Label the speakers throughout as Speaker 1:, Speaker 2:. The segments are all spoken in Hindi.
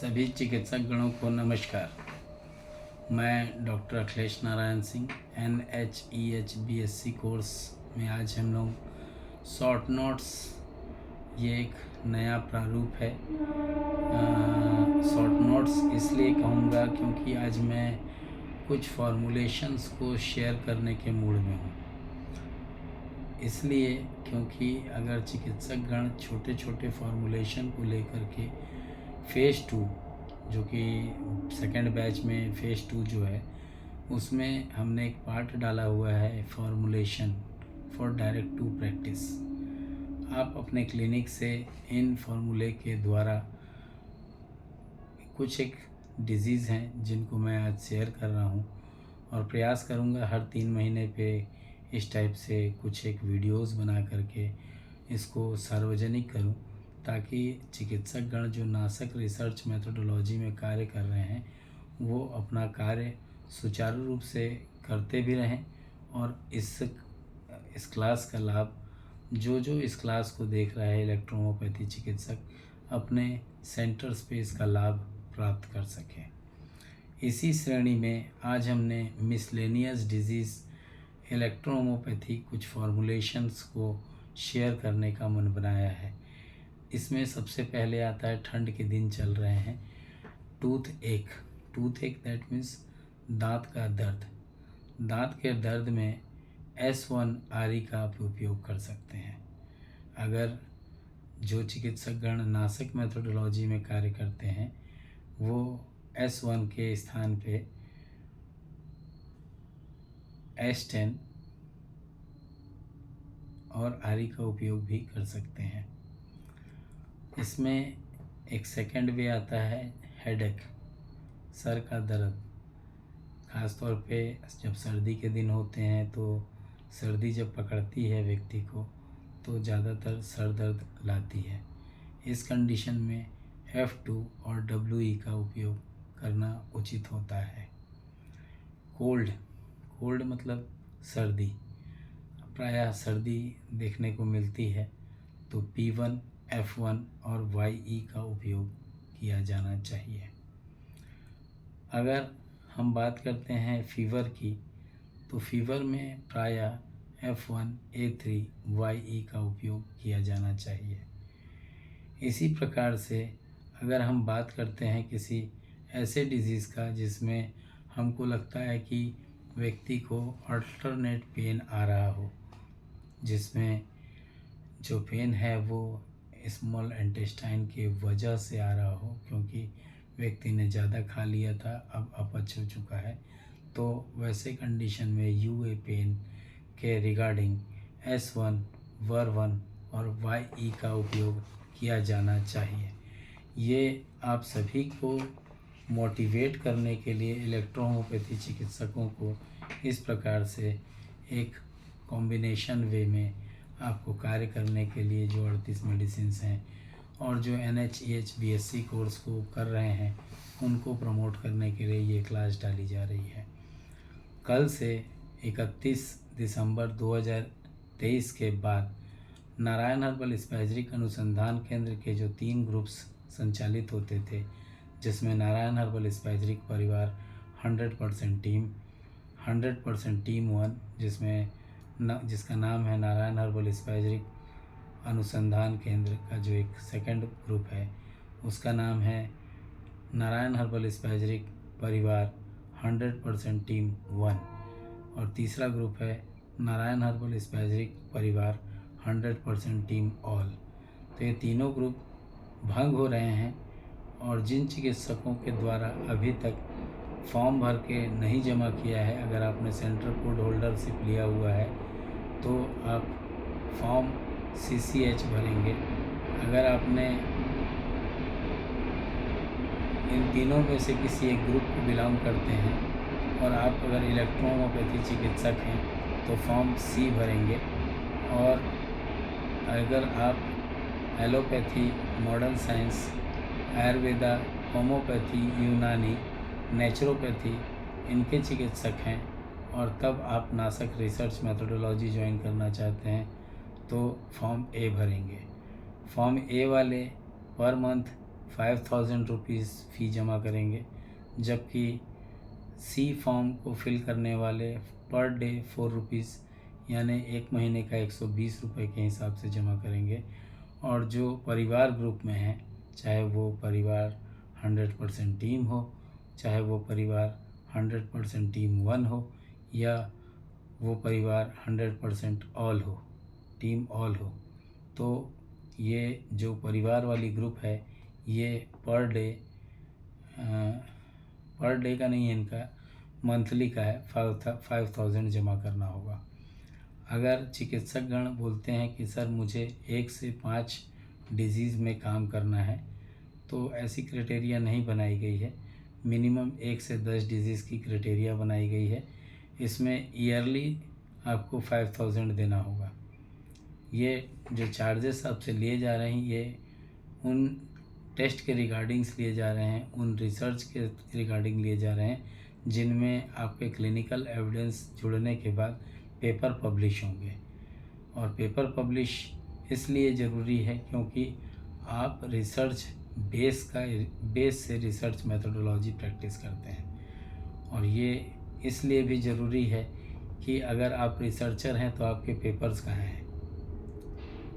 Speaker 1: सभी चिकित्सक गणों को नमस्कार। मैं doctor Akhilesh Narayan Singh NHEH-BSc course में आज हम लोग शॉर्ट नोट्स, ये एक नया प्रारूप है। शॉर्ट नोट्स इसलिए कहूँगा क्योंकि आज मैं कुछ फॉर्मुलेशंस को शेयर करने के मूड में हूँ। इसलिए क्योंकि अगर चिकित्सक गण छोटे छोटे फॉर्मुलेशन को लेकर के फ़ेज़ 2 जो कि सेकेंड बैच में फ़ेज़ 2 जो है उसमें हमने एक पार्ट डाला हुआ है formulation for direct to practice. आप अपने क्लिनिक से इन फॉर्मूले के द्वारा कुछ एक डिजीज़ हैं जिनको मैं आज शेयर कर रहा हूँ और प्रयास करूँगा हर 3 महीने पे इस टाइप से कुछ एक वीडियोस बना करके इसको सार्वजनिक करूँ, ताकि चिकित्सक गण जो नासक रिसर्च मेथोडोलॉजी में कार्य कर रहे हैं वो अपना कार्य सुचारू रूप से करते भी रहें और इस क्लास का लाभ जो इस क्लास को देख रहा है इलेक्ट्रोहोम्योपैथी चिकित्सक अपने सेंटर्स पे इसका लाभ प्राप्त कर सकें। इसी श्रेणी में आज हमने मिसलेनियस डिजीज़ इलेक्ट्रोहोम्योपैथी कुछ फॉर्मुलेशंस को शेयर करने का मन बनाया है। इसमें सबसे पहले आता है, ठंड के दिन चल रहे हैं, टूथ एक दैट मीन्स दांत का दर्द। दांत के दर्द में S1RE का आप उपयोग कर सकते हैं। अगर जो चिकित्सक गण नासक मेथोडोलॉजी में कार्य करते हैं वो S1 के स्थान पे S10 और RE का उपयोग भी कर सकते हैं। इसमें एक सेकंड वे आता है हेडेक, सर का दर्द। ख़ास तौर पे जब सर्दी के दिन होते हैं तो सर्दी जब पकड़ती है व्यक्ति को तो ज़्यादातर सर दर्द लाती है। इस कंडीशन में F2 और WE का उपयोग करना उचित होता है। कोल्ड मतलब सर्दी, प्रायः सर्दी देखने को मिलती है तो P1, F1 और YE का उपयोग किया जाना चाहिए। अगर हम बात करते हैं फीवर की तो फीवर में प्रायः F1, A3, YE का उपयोग किया जाना चाहिए। इसी प्रकार से अगर हम बात करते हैं किसी ऐसे डिजीज़ का जिसमें हमको लगता है कि व्यक्ति को अल्टरनेट पेन आ रहा हो, जिसमें जो पेन है वो स्मॉल इंटेस्टाइन के वजह से आ रहा हो क्योंकि व्यक्ति ने ज़्यादा खा लिया था, अब अपच हो चुका है, तो वैसे कंडीशन में UA पेन के रिगार्डिंग S1, VER1 और YE का उपयोग किया जाना चाहिए। ये आप सभी को मोटिवेट करने के लिए इलेक्ट्रोहोम्योपैथी चिकित्सकों को इस प्रकार से एक कॉम्बिनेशन वे में आपको कार्य करने के लिए जो 38 मेडिसिन्स हैं और जो NHEH-BSc कोर्स को कर रहे हैं उनको प्रमोट करने के लिए ये क्लास डाली जा रही है। कल से 31 दिसंबर 2023 के बाद नारायण हर्बल स्पैजरिक अनुसंधान केंद्र के जो 3 ग्रुप्स संचालित होते थे, जिसमें नारायण हर्बल स्पैजरिक परिवार 100% टीम, 100% टीम 1 जिसका नाम है नारायण हर्बल स्पैजरिक अनुसंधान केंद्र का जो एक सेकंड ग्रुप है उसका नाम है नारायण हर्बल स्पैजरिक परिवार 100% टीम 1 और तीसरा ग्रुप है नारायण हर्बल स्पैजरिक परिवार 100% टीम ऑल। तो ये तीनों ग्रुप भंग हो रहे हैं और जिन चिकित्सकों के द्वारा अभी तक फॉर्म भर के नहीं जमा किया है, अगर आपने सेंटर कोड होल्डरशिप लिया हुआ है तो आप फॉर्म CCH भरेंगे। अगर आपने इन तीनों में से किसी एक ग्रुप को बिलोंग करते हैं और आप अगर इलेक्ट्रोहोम्योपैथी चिकित्सक हैं तो फॉर्म C भरेंगे, और अगर आप allopathy, modern science, Ayurveda, homeopathy, यूनानी, नेचुरोपैथी इनके चिकित्सक हैं और तब आप नासक रिसर्च मेथोडोलॉजी ज्वाइन करना चाहते हैं तो फॉर्म A भरेंगे। फॉर्म A वाले पर मंथ ₹5000 फ़ी जमा करेंगे, जबकि सी फॉर्म को फिल करने वाले पर डे ₹4 यानी एक महीने का ₹120 के हिसाब से जमा करेंगे। और जो परिवार ग्रुप में हैं, चाहे वो परिवार 100% टीम हो, चाहे वो परिवार 100% टीम 1 हो, या वो परिवार 100% ऑल हो, टीम ऑल हो, तो ये जो परिवार वाली ग्रुप है ये पर डे का नहीं है, इनका मंथली का है। 5000 जमा करना होगा। अगर चिकित्सकगण बोलते हैं कि सर मुझे 1 से 5 डिजीज़ में काम करना है, तो ऐसी क्राइटेरिया नहीं बनाई गई है। मिनिमम 1 से 10 डिजीज़ की क्राइटेरिया बनाई गई है। इसमें ईयरली आपको 5000 देना होगा। ये जो चार्जेस आपसे लिए जा रहे हैं ये उन टेस्ट के रिगार्डिंग्स लिए जा रहे हैं, उन रिसर्च के रिगार्डिंग लिए जा रहे हैं जिनमें आपके क्लिनिकल एविडेंस जुड़ने के बाद पेपर पब्लिश होंगे। और पेपर पब्लिश इसलिए ज़रूरी है क्योंकि आप रिसर्च बेस से रिसर्च मेथोडोलॉजी प्रैक्टिस करते हैं। और ये इसलिए भी ज़रूरी है कि अगर आप रिसर्चर हैं तो आपके पेपर्स कहाँ हैं।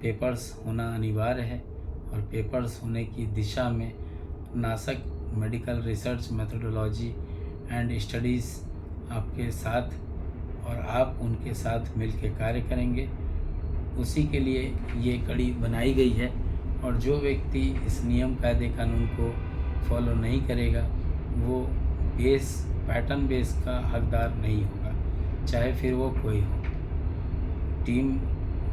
Speaker 1: पेपर्स होना अनिवार्य है, और पेपर्स होने की दिशा में नासक medical research methodology and studies आपके साथ और आप उनके साथ मिलकर कार्य करेंगे। उसी के लिए ये कड़ी बनाई गई है। और जो व्यक्ति इस नियम कायदे कानून को फॉलो नहीं करेगा वो पैटर्न बेस का हकदार नहीं होगा, चाहे फिर वो कोई हो। टीम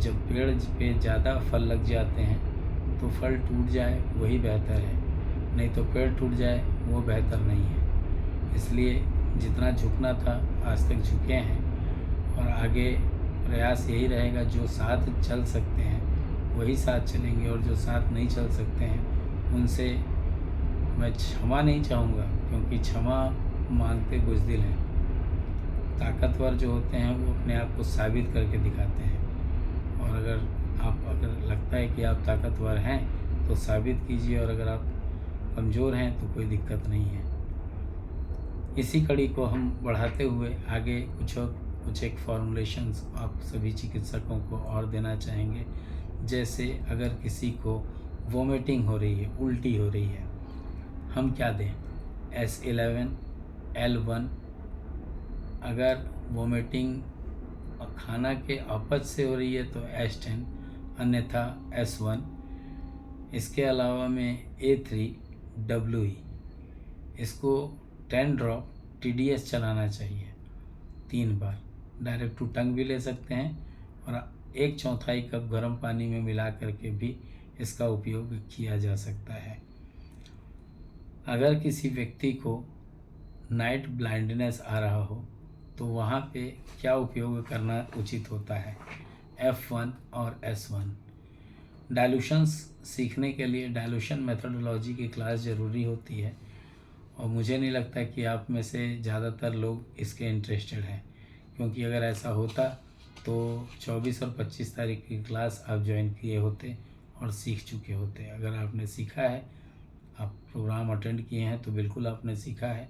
Speaker 1: जब पेड़ पे ज़्यादा फल लग जाते हैं तो फल टूट जाए वही बेहतर है, नहीं तो पेड़ टूट जाए वो बेहतर नहीं है। इसलिए जितना झुकना था आज तक झुके हैं, और आगे प्रयास यही रहेगा जो साथ चल सकते हैं वही साथ चलेंगे, और जो साथ नहीं चल सकते हैं उनसे मैं क्षमा नहीं चाहूँगा, क्योंकि क्षमा मांगते बुज़दिल हैं। ताकतवर जो होते हैं वो अपने आप को साबित करके दिखाते हैं, और अगर लगता है कि आप ताकतवर हैं तो साबित कीजिए, और अगर आप कमज़ोर हैं तो कोई दिक्कत नहीं है। इसी कड़ी को हम बढ़ाते हुए आगे कुछ एक फॉर्मुलेशंस आप सभी चिकित्सकों को और देना चाहेंगे। जैसे अगर किसी को वोमिटिंग हो रही है, उल्टी हो रही है, हम क्या दें? S11 L1। अगर वोमिटिंग खाना के अपच से हो रही है तो S10, अन्यथा S1। इसके अलावा में A3 WE। इसको 10 ड्रॉप TDS चलाना चाहिए 3 बार। डायरेक्ट टू टंग भी ले सकते हैं, और 1/4 कप गर्म पानी में मिला करके भी इसका उपयोग किया जा सकता है। अगर किसी व्यक्ति को नाइट ब्लाइंडनेस आ रहा हो तो वहाँ पे क्या उपयोग करना उचित होता है? F1 और S1। डाइल्यूशंस सीखने के लिए डाइल्यूशन मेथोडोलॉजी की क्लास ज़रूरी होती है, और मुझे नहीं लगता कि आप में से ज़्यादातर लोग इसके इंटरेस्टेड हैं, क्योंकि अगर ऐसा होता तो 24 और 25 तारीख की क्लास आप ज्वाइन किए होते और सीख चुके होते। अगर आपने सीखा है, आप प्रोग्राम अटेंड किए हैं तो बिल्कुल आपने सीखा है,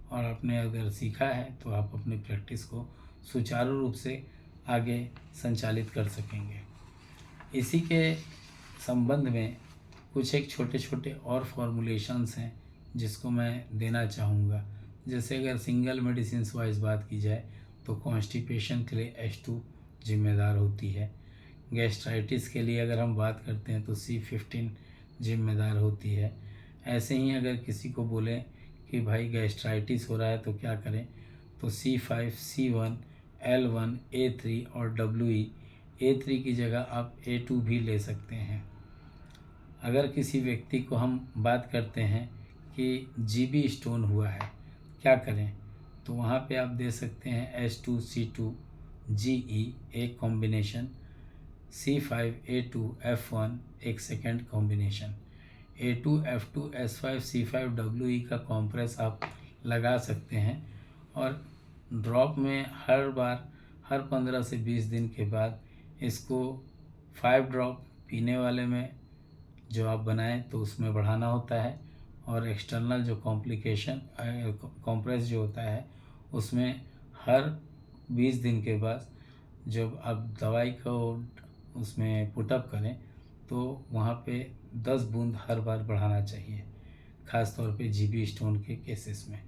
Speaker 1: और आपने अगर सीखा है तो आप अपनी प्रैक्टिस को सुचारू रूप से आगे संचालित कर सकेंगे। इसी के संबंध में कुछ एक छोटे छोटे और फॉर्मुलेशंस हैं जिसको मैं देना चाहूँगा। जैसे अगर सिंगल मेडिसिन वाइज बात की जाए तो कॉन्स्टिपेशन के लिए H2 जिम्मेदार होती है। गैस्ट्राइटिस के लिए अगर हम बात करते हैं तो C15 जिम्मेदार होती है। ऐसे ही अगर किसी को बोलें कि भाई गैस्ट्राइटिस हो रहा है तो क्या करें, तो C5 C1 L1 A3 और WE। A3 की जगह आप A2 भी ले सकते हैं। अगर किसी व्यक्ति को हम बात करते हैं कि GB स्टोन हुआ है, क्या करें, तो वहाँ पे आप दे सकते हैं H2C2 GE एक कॉम्बिनेशन, C5 A2 F1 एक second combination, A2 F2 S5 C5 WE का कॉम्प्रेस आप लगा सकते हैं। और ड्रॉप में हर 15 से 20 दिन के बाद इसको 5 ड्रॉप पीने वाले में जो आप बनाएं तो उसमें बढ़ाना होता है, और एक्सटर्नल जो कॉम्प्रेस जो होता है उसमें हर 20 दिन के बाद जब आप दवाई को उसमें पुटअप करें तो वहाँ पे 10 बूंद हर बार बढ़ाना चाहिए, ख़ास तौर पे जीबी स्टोन के केसेस में।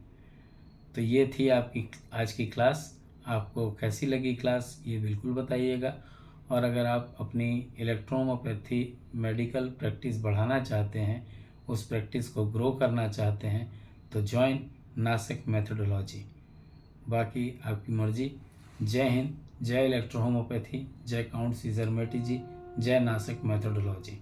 Speaker 1: तो ये थी आपकी आज की क्लास। आपको कैसी लगी क्लास ये बिल्कुल बताइएगा। और अगर आप अपनी इलेक्ट्रोहोम्योपैथी मेडिकल प्रैक्टिस बढ़ाना चाहते हैं, उस प्रैक्टिस को ग्रो करना चाहते हैं, तो ज्वाइन नासिक मेथोडोलॉजी। बाकी आपकी मर्जी। जय हिंद, जय इलेक्ट्रोहोम्योपैथी, जय काउंट सीजर मेटी जी, जय नासिक मेथोडोलॉजी।